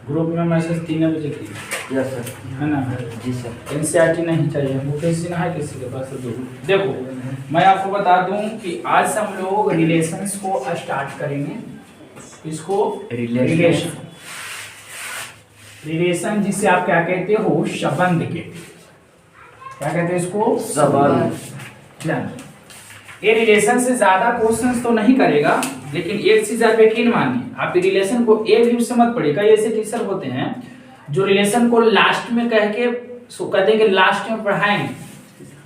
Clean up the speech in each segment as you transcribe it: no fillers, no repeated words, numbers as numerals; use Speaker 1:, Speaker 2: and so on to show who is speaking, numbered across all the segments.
Speaker 1: Group में message 3 बजे की
Speaker 2: यस सर।
Speaker 1: है ना?
Speaker 2: जी सर।
Speaker 1: एनसीईआरटी नहीं चाहिए, वो किसी ना है किसी के पास तो देखो मैं आपको बता दूं कि आज से हम लोग रिलेशंस को स्टार्ट करेंगे। इसको रिलेशन जिसे आप क्या कहते हो, संबंध के, क्या कहते हैं इसको, संबंध। ये रिलेशन से ज्यादा क्वेश्चंस तो नहीं करेगा, लेकिन एक चीज आप यकीन मानिए, आप रिलेशन को एक व्यू से मत पढ़िए। कई ऐसे टीचर होते हैं जो रिलेशन को लास्ट में कह के कहते हैं कि लास्ट में पढ़ाएंगे,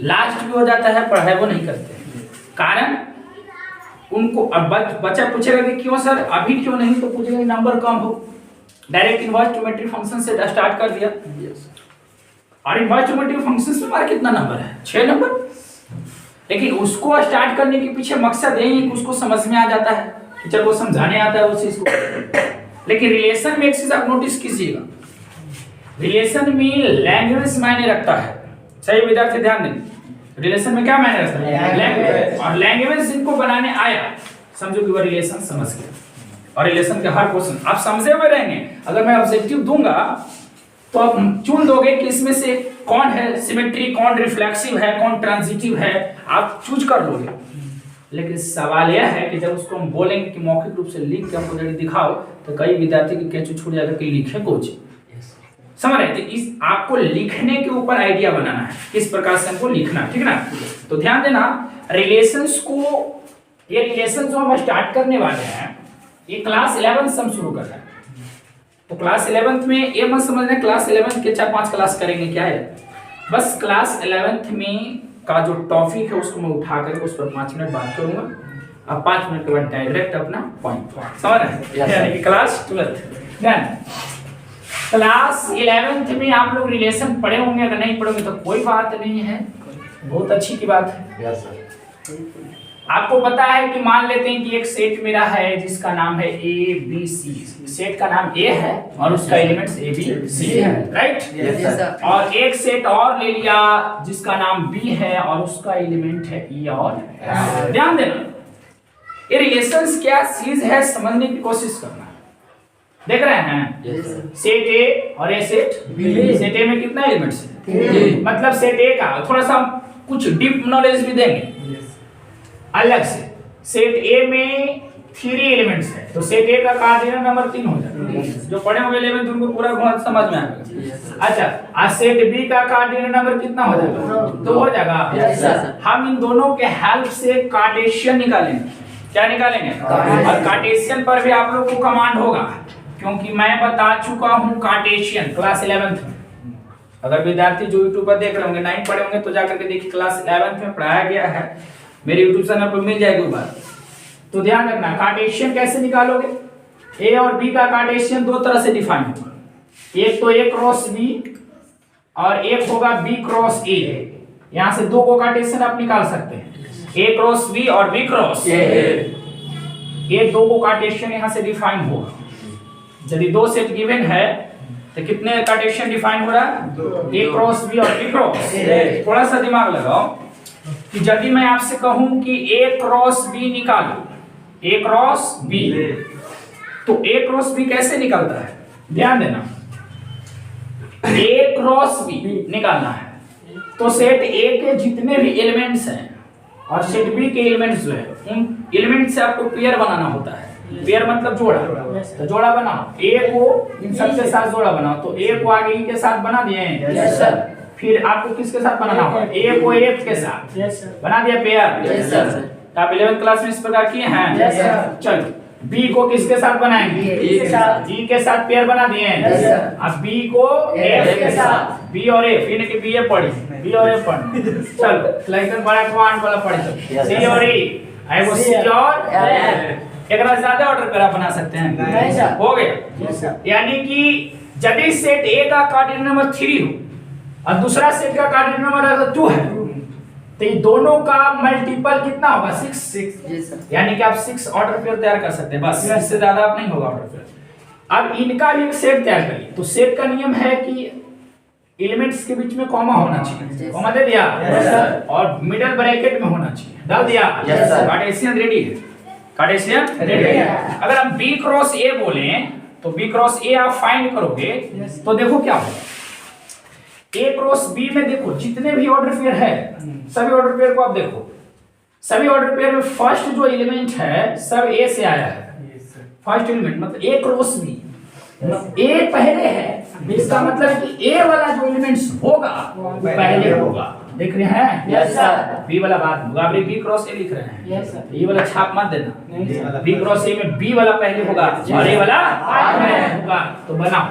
Speaker 1: लास्ट भी हो जाता है, पढ़ाई वो नहीं करते। कारण उनको अब बच्चा पूछेगा कि क्यों सर अभी क्यों नहीं, तो पूछेगा नंबर कम हो, डायरेक्ट इनवर्स ट्रिग्नोमेट्री फंक्शन से स्टार्ट कर दिया। और इनवर्स ट्रिग्नोमेट्री फंक्शन में हमारा कितना नंबर है, 6 नंबर। लेकिन उसको स्टार्ट करने के पीछे मकसद यही है कि उसको समझ में आ जाता है, टीचर को समझाने आता है उस चीज को। लेकिन रिलेशन में एक चीज आप नोटिस कीजिएगा, रिलेशन में लैंग्वेज मायने रखता है। सही विद्यार्थी ध्यान दें, रिलेशन में क्या मायने रखता है, लैंग्वेज। और लैंग्वेज जिनको बनाने आया समझो कि वो रिलेशन समझ गया। और रिलेशन के हर क्वेश्चन आप समझे हुए रहेंगे। अगर मैं ऑब्जेक्टिव दूंगा तो आप चुन दोगे कि इसमें से कौन है सिमेट्री, कौन रिफ्लेक्सिव है, कौन ट्रांजिटिव है, आप चूज कर लोगे। लेकिन सवाल यह है कि जब उसको हम बोलेंगे कि मौखिक रूप से लिख के हमको दिखाओ, तो कई विद्यार्थी की कैच छूट जाएगा कि लिखे कुछ समझ रहे थे। इस आपको लिखने के ऊपर आइडिया बनाना है, किस प्रकार से हमको लिखना, ठीक ना। तो ध्यान देना, रिलेशंस को, ये रिलेशन जो हम स्टार्ट करने वाले हैं, ये क्लास 11 से हम शुरू कर रहे हैं। तो क्लास 11th में ये मत समझना क्लास 11th के 4-5 क्लास करेंगे, क्या है, बस क्लास 11th में का जो टॉपिक है उसको मैं उठा करके उस पर 5 मिनट बात करूंगा। अब 5 मिनट के बाद डायरेक्ट अपना पॉइंट समझ रहे हैं, यानी कि क्लास 12th। क्लास 11th में आप लोग रिलेशन पढ़े होंगे, अगर नहीं पढ़ोगे तो कोई बात नहीं है, बहुत अच्छी की बात है।
Speaker 2: Yes sir.
Speaker 1: आपको पता है कि मान लेते हैं कि एक सेट मेरा है जिसका नाम है ए बी सी, सेट का नाम ए है और उसका एलिमेंट्स ए बी सी है, राइट।
Speaker 2: Yes sir.
Speaker 1: और एक सेट और ले लिया जिसका नाम बी है और उसका एलिमेंट है ई और एफ। ध्यान देना, ये रिलेशंस क्या चीज है समझने की कोशिश करना। देख रहे हैं, सेट ए और ए सेट बी, सेट ए में कितना एलिमेंट्स है, मतलब सेट ए का थोड़ा सा कुछ डीप नॉलेज भी देंगे अलग से। सेट ए में 3 एलिमेंट्स है, तो सेट ए का कार्डिनल नंबर 3 हो जाएगा। जो पढ़े होंगे 11th उनको पूरा बहुत समझ में आएगा। अच्छा, आज सेट बी का कार्डिनल नंबर कितना हो जाएगा, 2 हो जाएगा। हम इन दोनों के हेल्प से कार्टेशियन निकालेंगे। क्या निकालेंगे, और कार्टेशियन पर भी आप लोगों को कमांड होगा, क्योंकि मैं बता चुका हूं कार्टेशियन क्लास 11th में। अगर विद्यार्थी जो यूट्यूब पर देख रहे होंगे, नहीं पढ़े होंगे तो जाकर के देखिए, क्लास 11th में पढ़ाया गया है, मेरे यूट्यूब चैनल पर मिल जाएगी बात। तो ध्यान रखना, कार्टेशियन कैसे निकालोगे, ए और बी का कार्टेशियन 2 तरह से डिफाइन होगा। एक तो ए क्रॉस बी और एक होगा बी क्रॉस ए। यहां से 2 को कार्टेशियन आप निकाल सकते हैं, ए क्रॉस बी और बी क्रॉस ए। ये 2 को कार्टेशियन यहां से डिफाइन होगा। यदि 2 सेट गिवन है तो कितने कार्टेशियन डिफाइन हो रहा है, ए क्रॉस बी और बी क्रॉस ए। थोड़ा सा दिमाग लगाओ कि यदि मैं आपसे कहूं कि ए क्रॉस बी निकालो, ए क्रॉस बी, तो ए क्रॉस बी कैसे निकलता है, ध्यान देना। ए क्रॉस बी निकालना है तो सेट ए के जितने भी एलिमेंट्स हैं और सेट बी के एलिमेंट्स जो है, उन एलिमेंट से आपको पेयर बनाना होता है। पेयर मतलब जोड़ा, तो जोड़ा बनाओ, ए को इन सबके साथ जोड़ा बनाओ। तो ए को आगे ई के साथ बना दिए, यस सर। फिर आपको किसके साथ बनाना होगा, ए को एफ के साथ, यस सर, बना दिया पेयर, यस सर। तो आप 11th क्लास में इस प्रकार किए हैं, यस सर। चलो, बी को किसके साथ बनाएंगे, ई के साथ, ई के साथ पेयर बना दिए, यस सर। अब बी को एफ के साथ, बी और एफ, इन्हें कि बी ए पढ़ी, बी और एफ पढ़ी। चलो लाइक बड़ा क्वांट वाला पढ़ी, सी और ई, आई वो सी और एफ। एक ज्यादा ऑर्डर पर आप बना सकते हैं, नहीं सर, हो गया। यानी कि यदि सेट ए का कार्डिनल नंबर 3 हो और दूसरा सेट का कार्डिनल नंबर अगर 2 है, तो ये दोनों का मल्टीपल कितना होगा, 6। यानी कि आप 6 ऑर्डर पेयर तैयार कर सकते हैं, बस इससे ज्यादा आप नहीं होगा ऑर्डर पेयर। अब इनका भी एक सेट तैयार करिए। तो सेट का नियम है कि एलिमेंट्स के बीच में कॉमा होना चाहिए, कॉमा दे दिया, और मिडिल ब्रैकेट में होना चाहिए, डाल दिया, कार्टेशियन रेडी है, कार्टेशियन रेडी है। अगर हम बी क्रॉस ए बोलें तो बी क्रॉस ए आप फाइंड करोगे तो देखो क्या होगा, ए क्रॉस बी में देखो जितने भी ऑर्डर पेयर है सभी ऑर्डर पेयर को आप देखो, सभी ऑर्डर पेयर में फर्स्ट जो एलिमेंट है सब ए से आया है, फर्स्ट एलिमेंट मतलब ए क्रॉस बी, ए पहले है, इसका मतलब कि ए वाला जो एलिमेंट्स होगा वो पहले होगा। देख रहे हैं?
Speaker 2: Yes sir.
Speaker 1: बी वाला बात होगा, आप बी क्रॉस ए लिख रहे हैं,
Speaker 3: यस सर।
Speaker 1: ये वाला छाप मत देना,
Speaker 3: नहीं
Speaker 1: बी क्रॉस ए में बी वाला पहले होगा और ए वाला बाद में होगा। तो बनाओ,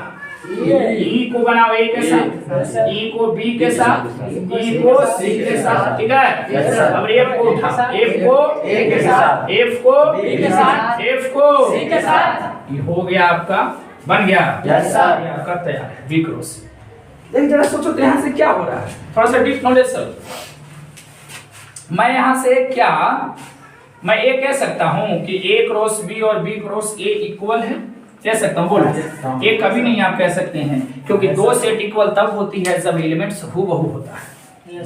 Speaker 1: ई को बनाओ ए के साथ, ई को बी के साथ, ई को सी के साथ, ठीक है?
Speaker 2: Yes sir.
Speaker 1: अब एफ को उठा, एफ को
Speaker 2: ए के साथ,
Speaker 1: एफ को
Speaker 2: बी के साथ,
Speaker 1: एफ को
Speaker 3: सी के साथ।
Speaker 1: ये हो गया आपका, बन गया।
Speaker 2: Yes sir.
Speaker 1: ये आपका तैयार है बी क्रॉस। लेकिन जरा सोचो तो यहाँ से क्या हो रहा है, थोड़ा सा डीप नॉलेज सर। मैं यहाँ से क्या, मैं ये कह सकता हूँ कि ए क्रॉस बी और बी क्रॉस ए इक्वल है, कह सकता हूँ, बोलो। ये कभी नहीं आप कह सकते हैं, क्योंकि दो सेट इक्वल तब होती है जब एलिमेंट्स हूबहू होता है।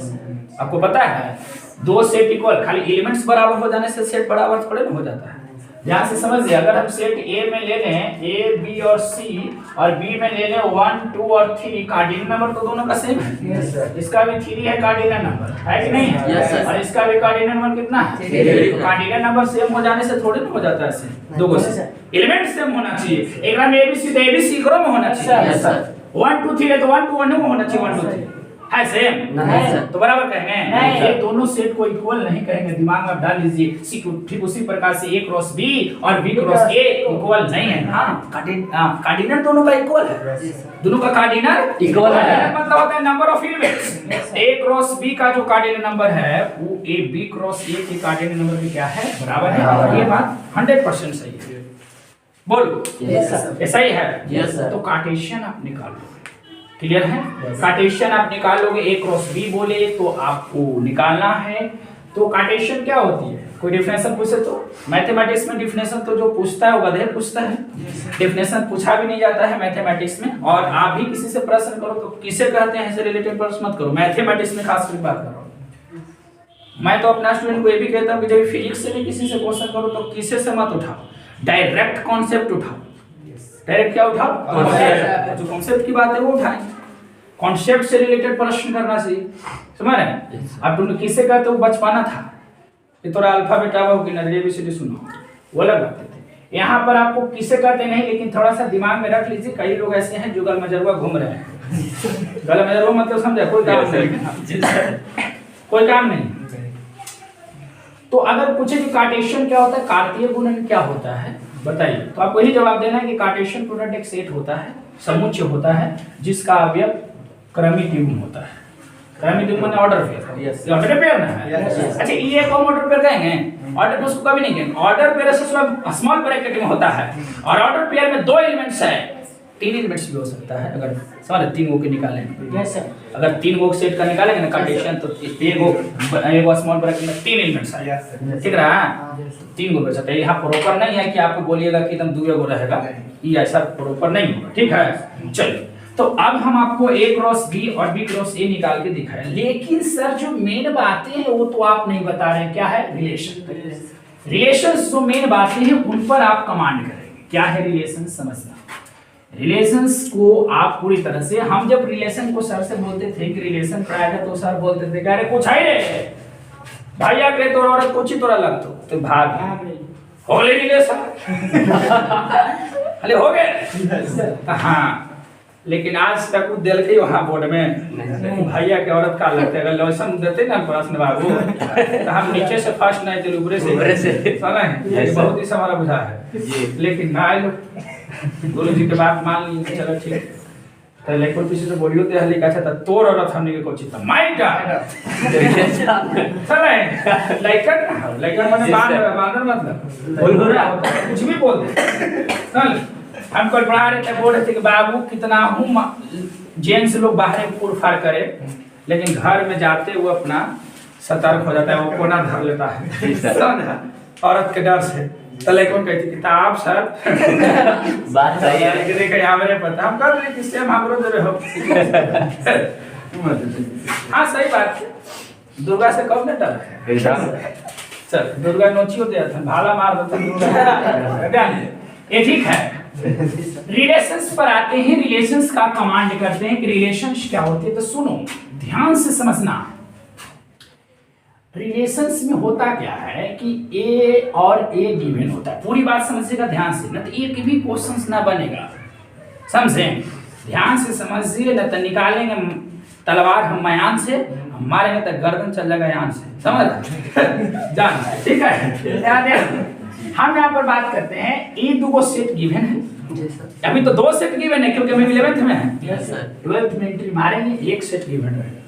Speaker 1: आपको पता है दो सेट इक्वल, खाली एलिमेंट्स बराबर हो जाने से सेट बराबर थोड़े ना हो जाता है। ध्यान से समझिए, अगर हम सेट ए में ले लें ए बी और सी और बी में ले लें 1 2 और 3, कार्डिनल नंबर तो दोनों का सेम है। इसका भी 3 है कार्डिनल नंबर, है कि नहीं है?
Speaker 2: Yes, sir.
Speaker 1: और इसका भी कार्डिनल नंबर कितना है?
Speaker 2: 3।
Speaker 1: तो कार्डिनल नंबर सेम हो जाने से थोड़े ना हो जाता है सेम, दो से एलिमेंट सेम होना चाहिए। एक में एबीसी तो एबीसी करो में होना चाहिए।
Speaker 2: Yes sir.
Speaker 1: 1 2 3 है तो 1 2 1 में होना चाहिए, 1 2 3 है सेम
Speaker 2: नहीं सर।
Speaker 1: तो बराबर कहेंगे
Speaker 3: नहीं।
Speaker 1: ये दोनों सेट को इक्वल नहीं कहेंगे, दिमाग में आप डाल लीजिए। ठीक उसी प्रकार से ए क्रॉस बी और बी क्रॉस ए इक्वल नहीं है। हाँ कार्डिनल दोनों का इक्वल है, दोनों का कार्डिनल
Speaker 2: इक्वल है।
Speaker 1: मतलब होता है number of elements. A cross B का जो कार्डिनल नंबर है वो ए बी क्रॉस ए के कार्डिनल नंबर के क्या है, बराबर है। ये बात 100% सही है, बोलो
Speaker 2: यस सर।
Speaker 1: ये सही है।
Speaker 2: Yes sir.
Speaker 1: तो कार्टेशियन आप निकाल लो, क्लियर है? कार्टेशियन आप निकाल लोगे, ए क्रॉस बी बोले तो आपको निकालना है। तो कार्टेशियन क्या होती है, कोई डेफिनेशन पूछे तो मैथमेटिक्स में डेफिनेशन तो जो पूछता है वो गधे पूछता है, डेफिनेशन पूछा भी नहीं जाता है मैथमेटिक्स में। और आप भी किसी से प्रश्न करो तो किसे कहते हैं इससे रिलेटेड प्रश्न मत करो, मैथमेटिक्स में खास कर बात करो। मैं तो अपना स्टूडेंट को ये भी कहता हूँ कि जब फिजिक्स से भी किसी से क्वेश्चन करो तो किसे से मत उठाओ, डायरेक्ट कॉन्सेप्ट उठाओ। डायरेक्ट क्या उठाओ, जो कॉन्सेप्ट की बात है वो उठाएं, कॉन्सेप्ट से रिलेटेड प्रश्न करना चाहिए, समझ रहे हैं? अब तुम किससे कहते हो, बचपना था ये थोड़ा अल्फाबेट आवा हो कि नजरिए एबीसीडी सुनो, वो अलग बात थे। यहाँ पर आपको किसे कहते नहीं, लेकिन थोड़ा सा दिमाग में रख लीजिए, कई लोग ऐसे हैं जो गलमजरुआ घूम रहे हैं। गलमजरुआ मतलब समझे, कोई काम नहीं, कोई काम नहीं। तो अगर पूछे कि कार्टेशियन क्या होता है, कार्तीय गुणन क्या होता है बताइए, तो आपको यही जवाब देना है कि कार्टेशियन प्रोडक्ट एक सेट होता है, समुच्चय होता है जिसका अवयव क्रमिक युग्म होता है। क्रमिक युग्म माने ऑर्डर पेयर,
Speaker 2: Yes.
Speaker 1: ये ऑर्डर पेयर ना है। अच्छा ये कौन ऑर्डर पेयर कहेंगे, ऑर्डर पेयर उसको कभी नहीं कहेंगे। ऑर्डर पेयर से स्मॉल ब्रैकेट में होता है, और ऑर्डर पेयर में दो एलिमेंट्स है, 3 एलिमेंट्स भी हो सकता है। अगर समझ 3 गो के निकालेंगे,
Speaker 3: यस सर।
Speaker 1: अगर 3 गो सेट का निकालेंगे ना कार्टेशियन, तो एगो स्मॉल ब्रैकेट में 3 एलिमेंट्स है, ठीक रहा? 3 गो बचा है। यहाँ प्रॉपर नहीं है कि आपको बोलिएगा कि एकदम 2 गो रहेगा, ये ऐसा प्रॉपर नहीं होगा, ठीक है? चलिए, तो अब हम आपको ए क्रॉस बी और बी क्रॉस ए निकाल के दिखाएं, लेकिन सर जो मेन बातें हैं वो तो आप नहीं बता रहे, क्या है? रिलेशन। रिलेशन जो मेन बातें हैं उन पर आप कमांड करेंगे। क्या है रिलेशन, समझना। रिलेशंस को आप पूरी तरह से, हम जब रिलेशन को सर से बोलते थे कि रिलेशन प्राइवेट, तो सर बोलते थे अरे कुछ है रे भैया के तोरा औरत कुछ ही तोरा लगतो तो भाग हो गए रिलेशन अरे हो गए। हाँ, लेकिन आज तक वो दिल के वहाँ बोर्ड में भैया के औरत का लगता है, अगर लॉसन देते ना प्रश्न बाबू तो हम नीचे से फर्स्ट नहीं थे, ऊपरे से सुना है, ये बहुत ही सवाल बुझा है। लेकिन ना आए लोग गुरु जी के बात मान ली, चलो ठीक तो लेकिन पीछे से बोलियो ते हल्ली कहता था तोर औरत हमने के कोची त माइटा चले लाइकन माने बांदर मतलब बोल रहा होता है, कुछ भी बोल दे। चल हम कल पढ़ा रहे थे, बोल रहे थे कि बाबू कितना हूँ जेंट्स लोग बाहर फूर फाड़ करे, लेकिन घर में जाते हुए अपना सतर्क हो जाता है, वो कोना धर लेता है औरत के डर से। तो लेकिन कहती किताब सर
Speaker 2: बात सही है,
Speaker 1: कि देखे हमरे पता हम कर रहे किससे हम हमरो दे रहे हो। हाँ सही बात है, दुर्गा से कब न डर है? चल दुर्गा नोचियो दे था, भाला मार देते दुर्गा। ये ठीक है, रिलेशंस पर आते हैं, रिलेशंस का कमांड करते हैं कि रिलेशंस क्या होते हैं। तो सुनो, ध्यान से समझना। रिलेशंस में होता क्या है कि ए और ए गिवन होता है। पूरी बात समझिएगा ध्यान से, न तो एक भी क्वेश्चन ना बनेगा। समझे? ध्यान से समझिए, न तो निकालेंगे तलवार हम मयान से, हम मारेंगे तो गर्दन चल जाएगा यान से। समझ जान, ठीक है? ध्यान देना। हम यहाँ पर बात करते हैं, ये दो सेट गिवन है। अभी तो 2 सेट गिवन है क्योंकि हम 11th में हैं। 12th में एंट्री मारेंगे, 1 सेट गिवन रहेगा।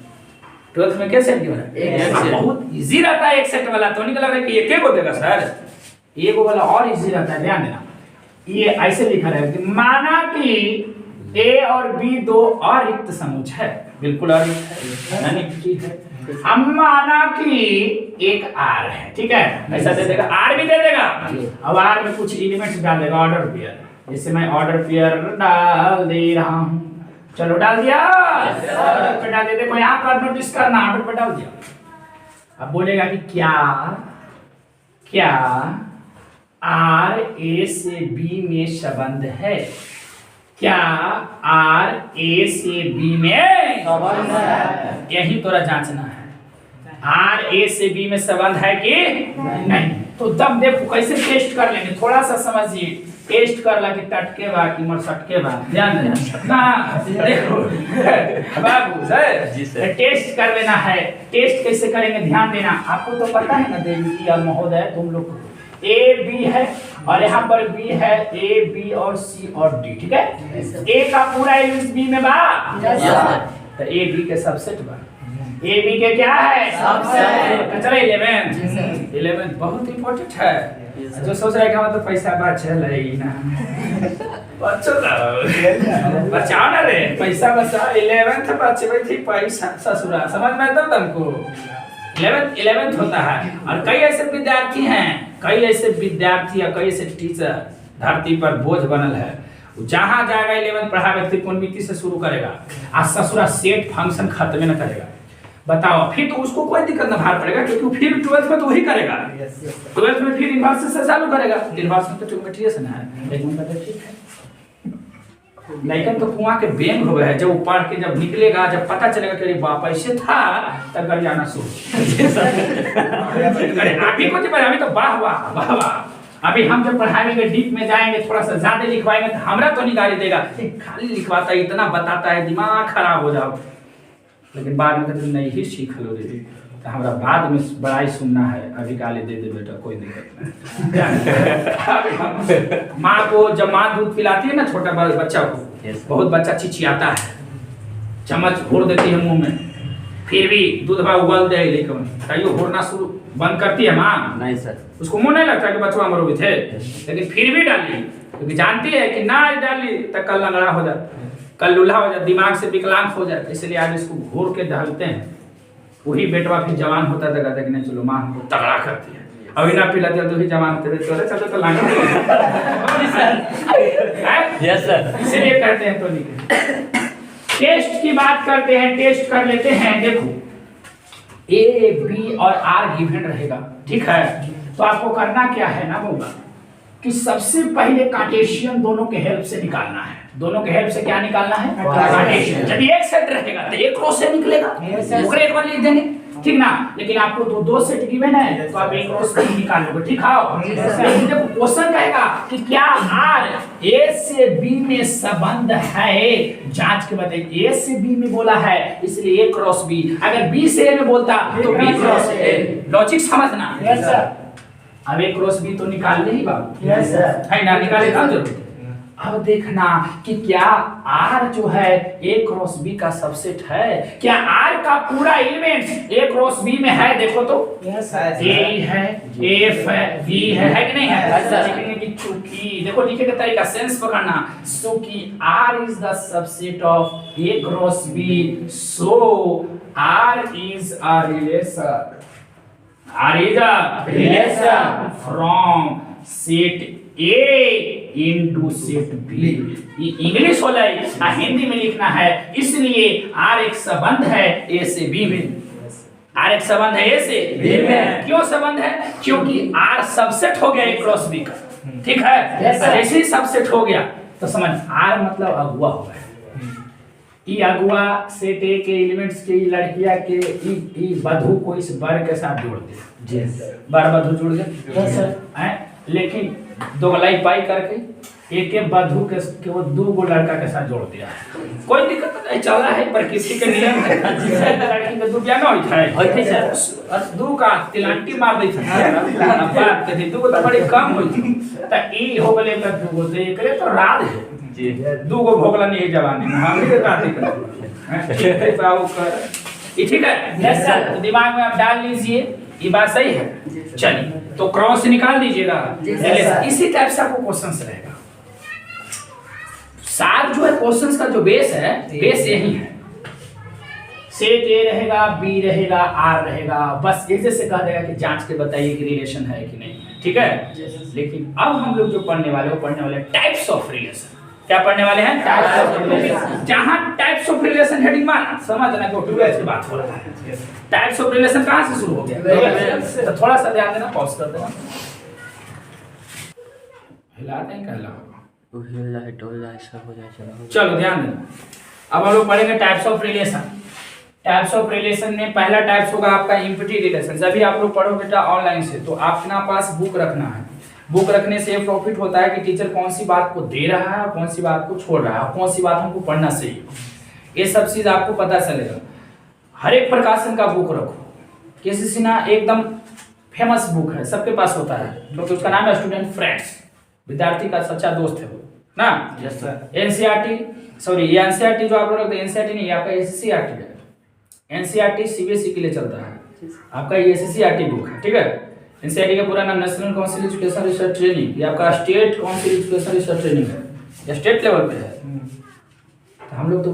Speaker 1: 12th में क्या सेट गिवन है? बहुत इजी रहता है 1 सेट वाला। तो निकल रहा है कि एक को देगा सर, एक वाला और इजी रहता है। ध्यान देना, ये ऐसे लिखा रहेगा कि माना कि ए और बी 2 अरिक्त समुच्चय है। बिल्कुल अरिक्त है। हम माना कि एक आर है, ठीक है? ऐसा दे देगा, आर भी दे देगा। अब आर में कुछ एलिमेंट्स डाल देगा, ऑर्डर पेयर। जैसे मैं ऑर्डर पेयर डाल दे रहा हूं। चलो डाल दिया, ऑर्डर पे डाल दे। देखो यहाँ पर नोटिस करना, ऑर्डर पे डाल दिया। अब बोलेगा कि क्या आर ए से बी में संबंध है? क्या आर ए से बी में संबंध है? यही तोरा जांचना है, आर ए से बी में संबंध है कि नहीं। तो तब देखो कैसे टेस्ट कर लेंगे, थोड़ा सा समझिए। टेस्ट कर ला कि टटके बा कि मर सटके बा। ध्यान देना ना, देखो बाबू सर, टेस्ट कर लेना है। टेस्ट कैसे करेंगे ध्यान देना। आपको तो पता है ना देवी जी और महोदय, तुम लोग ए बी है और यहाँ पर बी है, ए बी और सी और डी, ठीक है? ए का पूरा एलिमेंट बी में बा, तो ए बी के सबसेट बा। ए बी के क्या है? सबसेट। चलो 11 बहुत इंपॉर्टेंट है। जो सोच रहा है कि मतलब पैसा बचल है ना, बचाओ ना रे, पैसा बचा। 11th बचबे थी पैसा ससुरा, समझ में आता तुमको? 11th होता है। और कई ऐसे विद्यार्थी हैं, कई ऐसे विद्यार्थी या कई ऐसे टीचर धरती पर बोझ बनल है। जहां जाएगा 11th पढ़ावे त्रिकोणमिति से शुरू करेगा, आज ससुरा सेट फंक्शन खत्म न करेगा। बताओ, फिर तो उसको कोई दिक्कत ना भार पड़ेगा, क्योंकि फिर 12th में तो वही करेगा। 12th में फिर इन्वर्स से चालू करेगा। इन्वर्स में तो ज्योमेट्री से है, लेकिन ठीक है। लेकिन तो कुआं के बेंग हो गए हैं। जब वो पढ़ के जब निकलेगा, जब पता चलेगा कि अरे बाप ऐसे था, तब कर जाना शुरू। अभी कुछ अभी तो वाह वाह वाह वाह। अभी हम जब पढ़ाएंगे, डीप में जाएंगे, थोड़ा सा ज्यादा लिखवाएंगे तो हमरा तो नहीं गाली देगा, खाली लिखवाता है, इतना बताता है, दिमाग खराब हो जाओ। लेकिन बाद में तो नहीं ही सीख लो रे, तो हमरा बाद में बड़ाई सुनना है। अभी गाली दे दे बेटा, कोई दिक्कत नहीं। माँ को जब माँ दूध पिलाती है ना छोटा बच्चा को, बहुत बच्चा चिचियाता है, चम्मच घोर देती है मुंह में, फिर भी दूध बा उबल दे, लेकिन कहियो घोरना शुरू बंद करती है माँ? नहीं सर। उसको मुंह नहीं लगता कि बच्चा मरो भी थे, लेकिन फिर भी डाली, क्योंकि जानती है कि ना डाली तो कल लंगड़ा हो जाता, कल लूल्हा हो जाता, दिमाग से विकलांग हो जाता। इसलिए आज इसको घोर के डालते हैं। वही बेटवा फिर जवान होता था, कहता कि नहीं चलो माँ हमको तगड़ा करती है, अभी ना पिलाते तो ही जवान होते थे, चलो तो लाना। यस सर, इसलिए कहते हैं तो नहीं। टेस्ट की बात करते हैं, टेस्ट कर लेते हैं। देखो ए बी और आर गिवन रहेगा, ठीक है? तो आपको करना क्या है ना बोला कि सबसे पहले कार्टेशियन दोनों के हेल्प से निकालना है। दोनों के हेल्प से क्या निकालना है? कार्टेशियन। यदि एक सेट रहेगा तो एक रो से निकलेगा, ओकरे एक बार लिख देंगे, ठीक ना? लेकिन आपको तो 2 सेट गिवन है, तो आप एक रो से निकालोगे, ठीक है? जब क्वेश्चन कहेगा कि क्या आर ए से बी में संबंध है, जांच के बताइए। ए से बी में बोला है, इसलिए ए क्रॉस बी। अगर बी से ए में बोलता तो बी क्रॉस ए। लॉजिक समझना। Yes sir. अब एक क्रॉस बी तो निकाल ले ही बाबू। Yes sir. है ना, निकाले ना जरूर। अब देखना कि क्या आर जो है ए क्रॉस बी का सबसेट है? क्या आर का पूरा एलिमेंट ए क्रॉस बी में है? देखो तो ए है, एफ है, बी है कि नहीं है? लिखेंगे कि चूंकि, देखो लिखे का तरीका सेंस पकड़ना, सो कि R is the subset of A cross B, so R is a relation, R is a relation from set A into set B. English होला है, हिंदी में लिखना है, इसलिए आर एक संबंध है ए से बी में। आर एक संबंध है ए से बी में। क्यों संबंध है? क्योंकि आर सबसेट हो गया ए क्रॉस बी का। ठीक है।
Speaker 2: Yes, sir.
Speaker 1: जैसे ही सब सेट हो गया तो समझ आर मतलब अगुआ हुआ है। ई अगुआ सेट ए के एलिमेंट्स के ई लड़कियां के ई बधू को इस बर के साथ जोड़ दे। बर बधू जुड़ गए।
Speaker 2: Yes sir.
Speaker 1: हैं लेकिन दो गलाई पाई करके एक एक बधू के वो दो गो लड़का के साथ जोड़ दिया। कोई दिक्कत नहीं, चला है प्रकृति के नियम है। लड़की के दो ब्याह ना होई थे सर, दो का तिलांटी मार दी था। अब बात के दो तो बड़ी कम होई थी त ई हो गले त दो गो से एकरे तो राज है जी। दो गो भोगला नहीं जवानी में हम भी काटे कर ठीक है बाबू कर ये ठीक है। Yes sir. तो दिमाग में आप डाल लीजिए ये बात सही है। चलिए तो क्रॉस निकाल दीजिएगा। इसी टाइप से आपको क्वेश्चंस रहेगा। सार जो है क्वेश्चंस का जो बेस है, बेस यही है। सेट ए रहेगा, बी रहेगा, आर रहेगा, बस एक जैसे कह देगा कि जांच के बताइए कि रिलेशन है कि नहीं, ठीक है। लेकिन अब हम लोग जो पढ़ने वाले वो पढ़ने वाले टाइप्स ऑफ रिलेशन। क्या पढ़ने वाले हैं? Types of relation. जहां टाइप्स ऑफ रिलेशन हेडिंग मारा समझना कि ट्वेल्थ की बात हो रहा है। टाइप्स ऑफ रिलेशन कहां से शुरू हो गया? तो थोड़ा सा ध्यान देना, पॉज कर देना, हिला नहीं कहला सब हो जाए। चलो ध्यान देना। अब हम लोग पढ़ेंगे types of relation. Types of relation में पहला टाइप्स होगा आपका एम्प्टी रिलेशन। जब भी आप लोग पढ़ो बेटा ऑनलाइन से तो आपके पास बुक रखना है। बुक रखने से प्रॉफिट होता है कि टीचर कौन सी बात को दे रहा है और कौन सी बात को छोड़ रहा है, कौन सी बात हमको पढ़ना चाहिए, ये सब चीज आपको पता चलेगा। हर एक प्रकाशन का बुक रखो। केसी सिन्हा एकदम फेमस बुक है, सबके पास होता है क्योंकि उसका नाम है स्टूडेंट फ्रेंड्स, विद्यार्थी का सच्चा दोस्त है वो ना। Yes sir. एनसीईआरटी सॉरी ये एनसीईआरटी जो आप लोग एनसीईआरटी नहीं आपका एससीईआरटी है। एनसीईआरटी सीबीएसई के लिए चलता है, आपका ये एससीईआरटी बुक है, ठीक है। एनसीईआरटी का पूरा नाम national council education research training, ये आपका state council education research training है, ये स्टेट लेवल पे है। तो हम लोग तो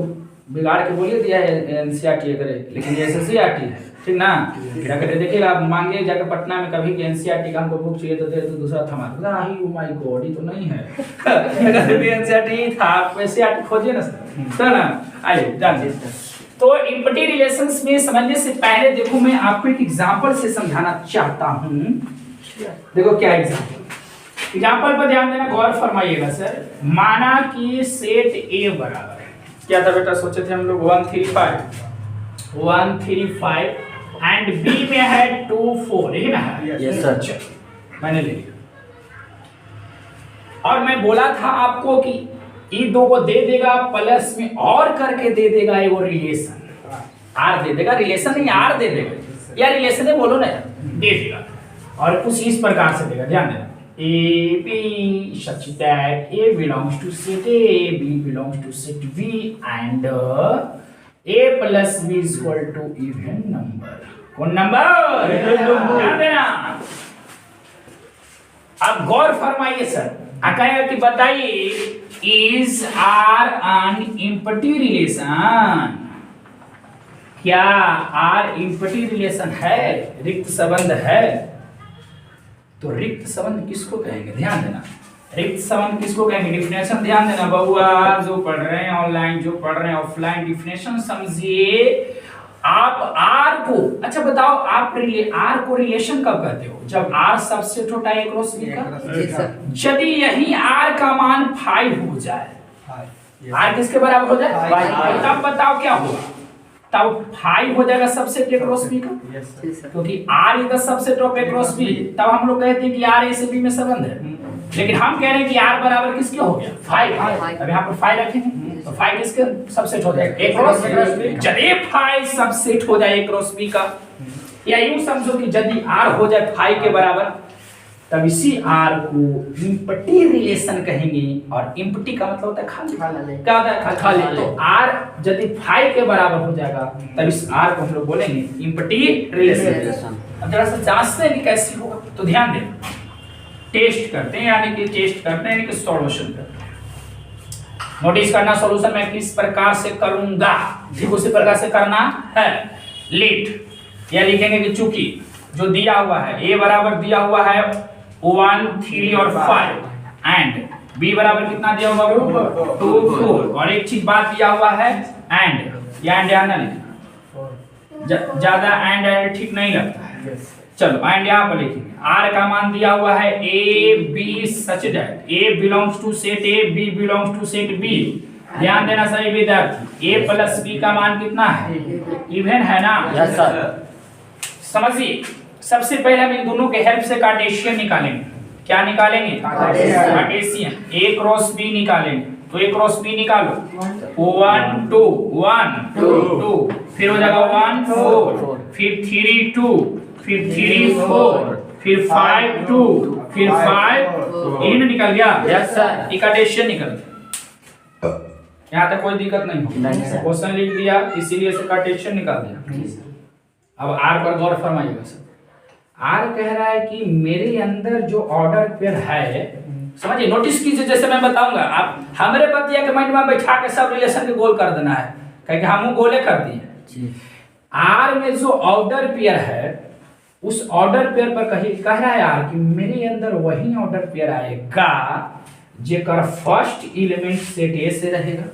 Speaker 1: बिगाड़ के बोलिए दिया है एनसीईआरटी करे, लेकिन ये एससीईआरटी है, ठीक ना। जाकर देखिएगा आप मांगे जाकर पटना में कभी कि एनसीईआरटी का हमको बुक चाहिए तो दे तो दूसरा थमा ही ओ माय गॉड ये तो नहीं है। अगर एनसीईआरटी था आप एनसीईआरटी खोजिए ना सर ना। आइए जानिए। तो एम्प्टी रिलेशंस में समझने से पहले देखो मैं आपको एक एग्जांपल से समझाना चाहता हूं। देखो क्या एग्जांपल, एग्जांपल पर ध्यान देना, गौर फरमाइएगा सर। माना कि सेट ए बराबर है, क्या था बेटा सोचे थे हम लोग 135 एंड बी में है 2 4, यही ना है?
Speaker 2: Yes sir.
Speaker 1: मैंने ले लिया और मैं बोला था आपको कि ये दो को दे देगा प्लस में और करके दे देगा ये वो रिलेशन आर दे देगा, रिलेशन नहीं आर दे देगा या रिलेशन है बोलो ना दे देगा। और कुछ इस प्रकार से देगा, ध्यान देना। A B such that A belongs to set A, B belongs to set B and A plus B is equal to even number। कौन नंबर? ध्यान देना। अब गौर फरमाइए सर, कहेगा कि बताइए is R an empty relation? क्या आर empty रिलेशन है, रिक्त संबंध है? तो रिक्त संबंध किसको कहेंगे? ध्यान देना, रिक्त संबंध किसको कहेंगे? डिफिनेशन ध्यान देना बउआ, जो पढ़ रहे हैं ऑनलाइन, जो पढ़ रहे हैं ऑफलाइन, डिफिनेशन समझिए। आप आर को, अच्छा बताओ आप आर को रिलेशन कब कहते हो? जब आर सबसेट होता है एक क्रॉस बी का। यदि यही आर का मान 5 हो जाए, आर किसके बराबर हो जाए? 5, तब बताओ क्या होगा? तब 5 हो जाएगा सबसेट ए क्रॉस बी का, क्योंकि R is the subset of A cross B. तब हम लोग कहते हैं कि आर ए से बी में संबंध है। लेकिन हम कह रहे हैं कि आर बराबर किसके हो गया? 5। अब यहाँ पर 5 रखेंगे तो 5 किसके सबसेट हो जाएगा? ए क्रॉस बी। यदि 5 सबसेट हो जाए ए क्रॉस बी का, या यूं समझो कि यदि आर हो जाए 5 के बराबर, तब इसी आर को इम्पटी रिलेशन कहेंगे। और इम्पटी का मतलब होता है खाली, क्या होता है? खाली। तो आर यदि 5 के बराबर हो जाएगा तब इस आर को हम लोग बोलेंगे इम्पटी रिलेशन। अब जरा सा जांचते हैं कि कैसे होगा, तो ध्यान दें, टेस्ट करते हैं, यानी कि टेस्ट करते हैं, यानी कि सॉल्यूशन करते हैं। नोटिस करना सॉल्यूशन मैं किस प्रकार से करूंगा, ठीक उसी प्रकार से करना है। लेट या लिखेंगे कि चूंकि जो दिया हुआ है ए बराबर दिया हुआ है 1 3 और 5 एंड बी बराबर कितना दिया हुआ है 2 4, और एक चीज बात दिया हुआ है एंड, या एंड ना लिखना, ज्यादा एंड ठीक नहीं लगता है। चलो एंड यहाँ पर लिखेंगे R का मान दिया हुआ है A B such that A belongs to set A B belongs to set B। ध्यान देना सभी विद्यार्थी, A प्लस B का मान कितना है? इवन है ना?
Speaker 2: Yes sir.
Speaker 1: समझिए, सबसे पहले हम इन दोनों के हेल्प से कार्टेशियन निकालेंगे। क्या निकालेंगे? कार्टेशियन। A क्रॉस B निकालेंगे, तो A क्रॉस B निकालो। 1 2 1 2 2, फिर हो जाएगा 1 4, फिर 3 2, फिर 3 4, फिर 5 2, फिर 5 इन निकल गया।
Speaker 2: Yes sir.
Speaker 1: कार्टेशियन निकल गया। यहाँ तक कोई दिक्कत नहीं होगी।
Speaker 2: नहीं सर।
Speaker 1: क्वेश्चन लिख दिया, इसीलिए से कार्टेशियन निकाल दिया। अब R पर गौर फरमाइएगा सर। R कह रहा है कि मेरे अंदर जो ऑर्डर पेयर है, समझिए, नोटिस कीजिए, जैसे मैं बताऊंगा, आप हमारे बतिया के माइंड में बैठा के सब रिलेशन के गोल कर देना है, क्योंकि हम गोले कर दिए। R में जो ऑर्डर पेयर है, उस ऑर्डर पेयर पर कह रहा है R कि मेरे अंदर वही ऑर्डर पेयर आएगा जेकर फर्स्ट एलिमेंट सेट A से रहेगा।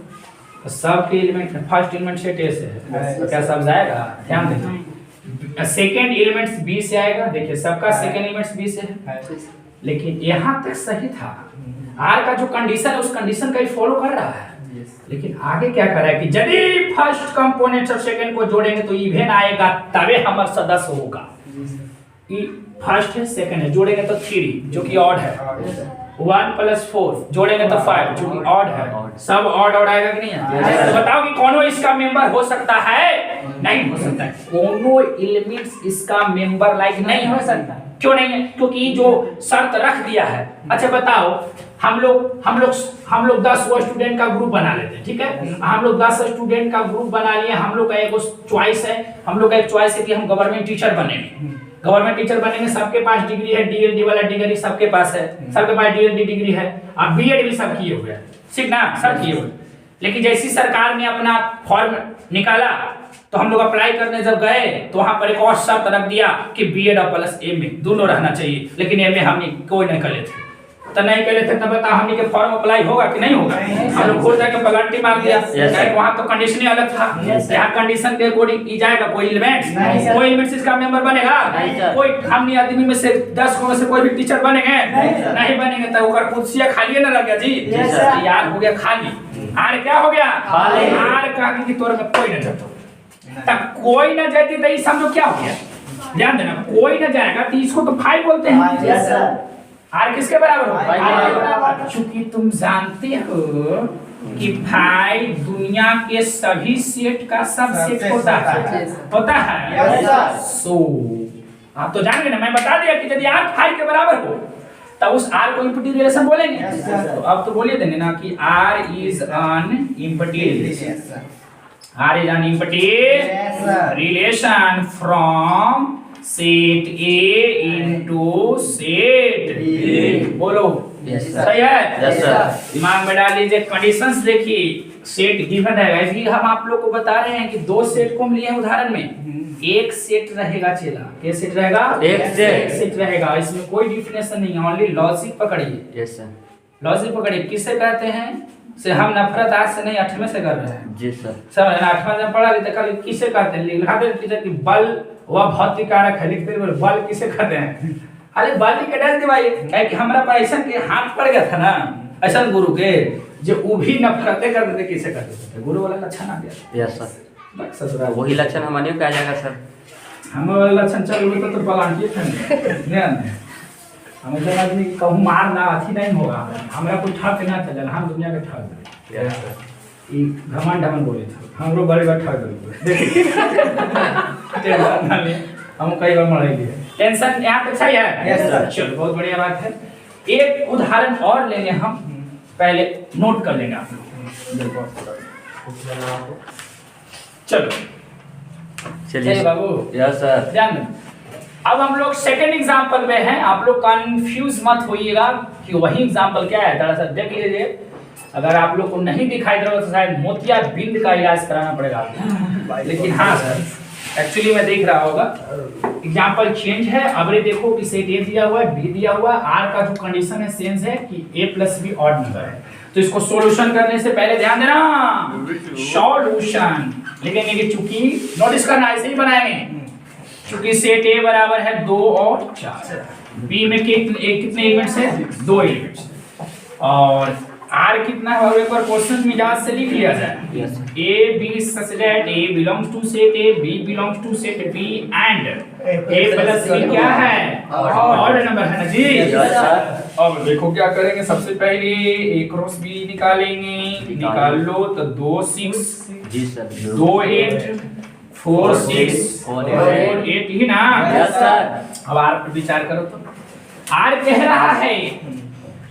Speaker 1: तो सब के element first element set A से है, तो क्या सब जाएगा? ध्यान देना। सेकेंड एलिमेंट्स B से आएगा, देखिए सबका सेकेंड एलिमेंट्स B से है। लेकिन यहाँ तक सही था, R का जो कंडीशन है उस कंडीशन का ही फॉलो कर रहा है। लेकिन आगे क्या कर रहा है कि यदि फर्स्ट कंपोनेंट और सेकेंड को जोड़ेंगे तो इवन आएगा, तबे हमारा सदस्य होगा। फर्स्ट है सेकेंड है, जोड़ेंगे तो 3 जो कि ऑड है, 1 + 4 जोड़ेंगे तो 5 जो कि ऑड है। सब ऑड आएगा कि नहीं है? तो बताओ कि कौन इसका मेंबर हो सकता है? नहीं हो सकता है। कोनो एलिमेंट्स इसका मेंबर लाइक नहीं हो सकता। क्यों नहीं है? क्योंकि जो शर्त रख दिया है। अच्छा बताओ, हम लोग 10 स्टूडेंट का ग्रुप बना लेते हैं, ठीक है? हम लोग 10 स्टूडेंट का ग्रुप बना लिए, हम लोग का एक चॉइस है, कि हम गवर्नमेंट टीचर बनेंगे। गवर्नमेंट टीचर बनेंगे, सबके पास डिग्री है, डीएलडी वाला डिग्री सबके पास है, सबके पास डीएलडी डिग्री है, अब बीएड भी सब किए हुए हैं, ठीक ना? सब किए हुए। लेकिन जैसी सरकार ने अपना फॉर्म निकाला तो हम लोग अप्लाई करने जब गए तो वहां पर एक और शर्त रख दिया कि बीएड और प्लस एमए दोनों रहना चाहिए। लेकिन एमए हमने कोई नहीं कर लेते, तो नहीं कर लेते, तब बता हमने के फॉर्म अप्लाई होगा कि नहीं होगा? हम लोग खुद जाके प्लांटी मार दिया, वहां तो कंडीशन ही अलग था। यहाँ कंडीशन के अकॉर्डिंग ई जाएगा कोई एलिमेंट्स इसका मेंबर बनेगा? कोई हमने आदमी में से 10 में से कोई भी टीचर बनेंगे? नहीं बनेंगे। तो ओकर कुर्सियां खाली न रह गया जी, यार हो गया खाली। आर क्या हो गया? खाली। आर का कि तोर में कोई न जाता, तब कोई न जाती तो ये समझो क्या हो गया? ध्यान देना, कोई न जाएगा तो इसको तो 5 बोलते हैं। Yes sir. आर किसके बराबर हो? चूंकि तुम जानते हो कि 5 दुनिया के सभी सेट का सबसेट होता है। सो आप तो जान गए ना, मैं बता दिया कि यदि आर 5 के बराबर हो तब उस आर को इम्पटी रिलेशन बोलेंगे। तो अब तो बोलिए देंगे ना कि R is an empty relation. R is an imperative relation from set A into set B। बोलो सही है?
Speaker 2: Yes sir.
Speaker 1: दिमाग में डाल लीजिए, कंडीशंस देखिए, सेट गिवन है। ऐसे ही हम आप लोग को बता रहे हैं कि 2 सेट को हम लिए उदाहरण में, एक सेट रहेगा चेला। क्या सेट रहेगा? एक सेट रहेगा। इसमें कोई डिफिनेशन नहीं है, ओनली लॉजिक पकड़िए। यस सर, लॉजिक पकड़िए। किससे कहते हैं? से हम नफरत आज से नहीं 8वें से कर रहे हैं। जी सर, समझ ना? 8वां में पढ़ा लेते, कल किसे कहते हैं? लिखा दे टीचर कि बल वह भौतिक कारक है, लिखते हैं बल किसे कहते हैं? अरे बल के डाल दे भाई, कि हमरा पर ऐसा के हाथ पड़ गया था ना, ऐसा गुरु के जो वो भी नफरतें कर देते, किसे कहते थे? गुरु वाला लक्षण आ गया। यस सर, बस ससुरा वही लक्षण हमारे क्या जाएगा सर? हम वाला लक्षण चल तो पलांटी थे हमें तो आदमी कहूँ मार ना अथी नहीं होगा, हमरा कोई ठग ना चल, हम दुनिया के ठग ई घमंड हमन बोले थे, हमरो बड़े बड़े ठग हम कई बार मर लिए। टेंशन यहाँ पे सही है? Yes sir. चलो बहुत बढ़िया बात है। एक उदाहरण और लेंगे हम, पहले नोट कर लेंगे आप लोग। चलो चलिए बाबू। Yes sir. ध्यान दें, अब हम लोग सेकंड एग्जांपल में हैं। आप लोग कंफ्यूज मत होइएगा कि वही एग्जांपल क्या है, दरअसल देख लीजिए। अगर आप लोग को नहीं दिखाई दे रहा तो शायद मोतियाबिंद का इलाज कराना पड़ेगा आपको। लेकिन हाँ सर, एक्चुअली मैं देख रहा होगा एग्जांपल चेंज है। अब ये देखो कि सेट ए दिया हुआ है, बी दिया हुआ है, आर का जो कंडीशन है सेंस है कि ए प्लस बी ऑड नंबर है। तो इसको सॉल्यूशन करने से पहले ध्यान देना, सॉल्यूशन लिखेंगे कि चूंकि नोटिस करना ऐसे ही बनाएंगे, चूंकि सेट ए बराबर है 2 और 4, बी में कितने एलिमेंट्स है 2 एलिमेंट्स, और आर कितना है एक बार क्वेश्चन मिजाज से लिख लिया जाए। A B such that A belongs to set A, B belongs to set B and A plus B क्या है ऑड नंबर है ना जी। अब देखो क्या करेंगे, सबसे पहले ए क्रॉस बी निकालेंगे, निकाल लो तो 2 6
Speaker 2: जी सर
Speaker 1: 2 8 4 6 4 8 ही ना।
Speaker 2: Yes sir.
Speaker 1: अब आर पर विचार करो तो आर कह रहा है,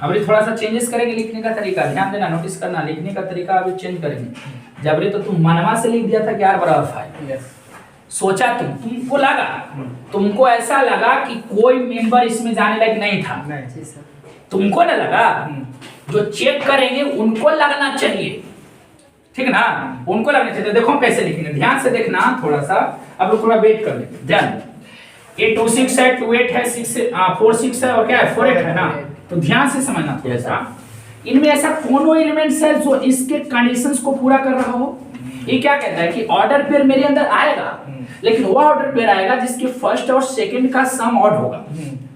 Speaker 1: अब ये थोड़ा सा चेंजेस करेंगे लिखने का तरीका, ध्यान देना, नोटिस करना, लिखने का तरीका अभी चेंज करेंगे। जबरे तो तुम मनवा से लिख दिया था कि आर बराबर 5, सोचा तुमको लगा, तुमको ऐसा लगा कि कोई मेंबर इसमें जाने लायक नहीं था, तुमको ना लगा, जो चेक करेंगे उनको लगना चाहिए, ठीक ना, उनको लगना चाहिए। देखो कैसे लिखेंगे, ध्यान से देखना थोड़ा सा, अब लोग थोड़ा वेट कर लेते, ध्यान। ये 2 6 है, 2 8 है, 6 4 6 है, और क्या है 4 8 है ना, तो ध्यान से समझना थोड़ा सा। इनमें ऐसा कौन एलिमेंट्स है जो इसके कंडीशंस को पूरा कर रहा हो। ये क्या कहता है कि ऑर्डर पेयर मेरे अंदर आएगा, लेकिन वो ऑर्डर पेयर आएगा जिसके फर्स्ट और सेकंड का सम ऑड होगा।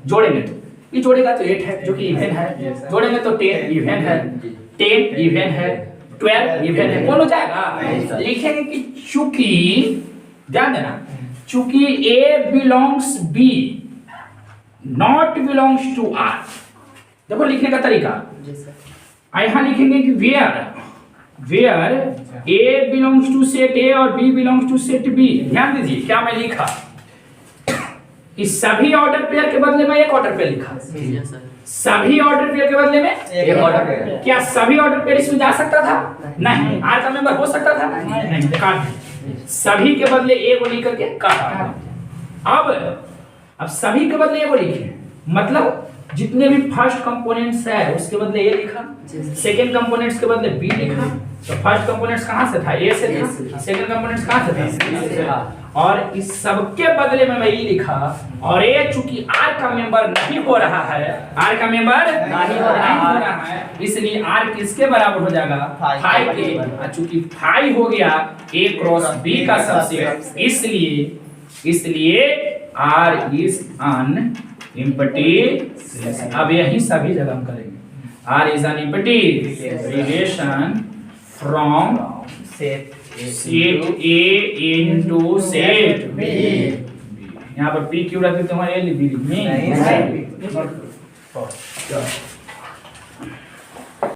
Speaker 1: जोड़ेंगे तो ये जोड़ेगा तो 8 है जो कि इवन है, जोड़ेंगे तो 10 इवन है, 10 इवन है, 12 इवन है, बोलो जाएगा। लिखेंगे कि चूंकि, ध्यान देना, चूंकि A belongs B not belongs to R। देखो लिखने का तरीका, यहां लिखेंगे कि where A belongs to set A और B belongs to set B। ध्यान दीजिए क्या मैं लिखा, इस सभी ऑर्डर पेयर के बदले में एक ऑर्डर पेयर लिखा, सभी ऑर्डर पेयर के बदले में एक ऑर्डर पेयर। क्या सभी ऑर्डर पेयर इसमें जा सकता था? नहीं। आर का मेंबर हो सकता था? नहीं, काट। सभी के बदले ए को लिख करके काटा। अब सभी के बदले ए को लिखे, मतलब जितने भी फर्स्ट कंपोनेंट्स है उसके बदले ए लिखा, सेकंड कंपोनेंट्स के बदले बी लिखा। तो फर्स्ट कंपोनेंट्स कहां से था? ए से था। सेकंड कंपोनेंट्स कहां से था? बी से था। और इस सब के बदले में मैं ये लिखा, और ये चूंकि आर का मेंबर नहीं हो रहा है, आर का मेंबर नहीं हो रहा है, इसलिए आर किसके बराबर हो जाएगा? 5 के। चूंकि 5 हो गया ए क्रॉस बी का सबसेट, इसलिए आर इज एन एम्प्टी। अब यही सभी जगह हम करेंगे, R is an empty relation from set A into set B। यहाँ पर P क्यों रखते तुम्हारे लिए?